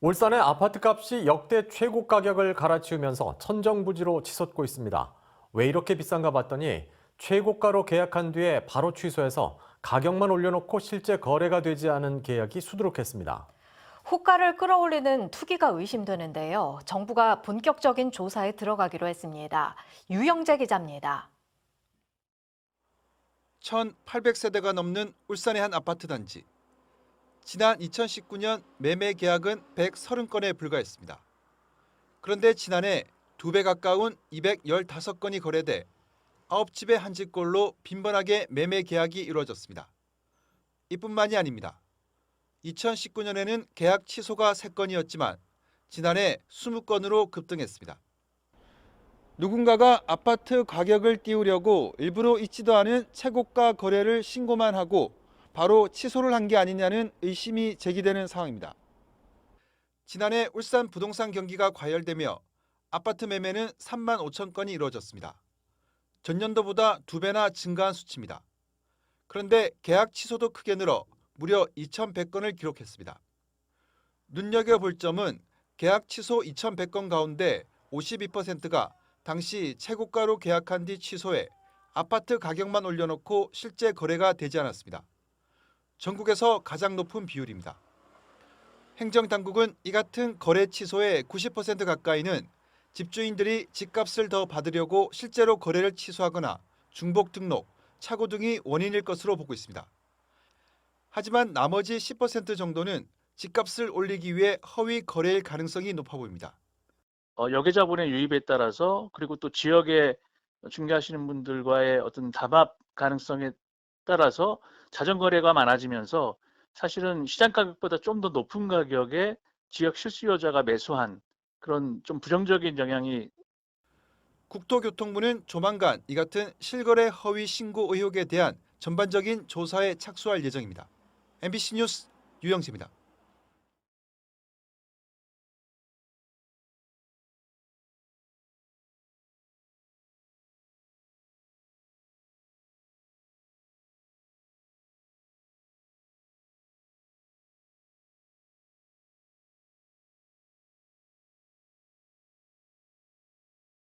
울산의 아파트값이 역대 최고 가격을 갈아치우면서 천정부지로 치솟고 있습니다. 왜 이렇게 비싼가 봤더니 최고가로 계약한 뒤에 바로 취소해서 가격만 올려놓고 실제 거래가 되지 않은 계약이 수두룩했습니다. 호가를 끌어올리는 투기가 의심되는데요. 정부가 본격적인 조사에 들어가기로 했습니다. 유영재 기자입니다. 1,800세대가 넘는 울산의 한 아파트 단지. 지난 2019년 매매 계약은 130건에 불과했습니다. 그런데 지난해 2배 가까운 215건이 거래돼 9집의 한 집꼴로 빈번하게 매매 계약이 이루어졌습니다. 이뿐만이 아닙니다. 2019년에는 계약 취소가 3건이었지만 지난해 20건으로 급등했습니다. 누군가가 아파트 가격을 띄우려고 일부러 있지도 않은 최고가 거래를 신고만 하고 바로 취소를 한 게 아니냐는 의심이 제기되는 상황입니다. 지난해 울산 부동산 경기가 과열되며 아파트 매매는 3만 5천 건이 이루어졌습니다. 전년도보다 2배나 증가한 수치입니다. 그런데 계약 취소도 크게 늘어 무려 2,100건을 기록했습니다. 눈여겨볼 점은 계약 취소 2,100건 가운데 52%가 당시 최고가로 계약한 뒤 취소해 아파트 가격만 올려놓고 실제 거래가 되지 않았습니다. 전국에서 가장 높은 비율입니다. 행정당국은 이 같은 거래 취소의 90% 가까이는 집주인들이 집값을 더 받으려고 실제로 거래를 취소하거나 중복 등록, 착오 등이 원인일 것으로 보고 있습니다. 하지만 나머지 10% 정도는 집값을 올리기 위해 허위 거래일 가능성이 높아 보입니다. 여계자본의 유입에 따라서 그리고 또 지역에 중개하시는 분들과의 어떤 담합 가능성에 따라서 자전 거래가 많아지면서 사실은 시장 가격보다 좀 더 높은 가격에 지역 실수요자가 매수한 그런 좀 부정적인 영향이 국토교통부는 조만간 이 같은 실거래 허위 신고 의혹에 대한 전반적인 조사에 착수할 예정입니다. MBC 뉴스 유영재입니다.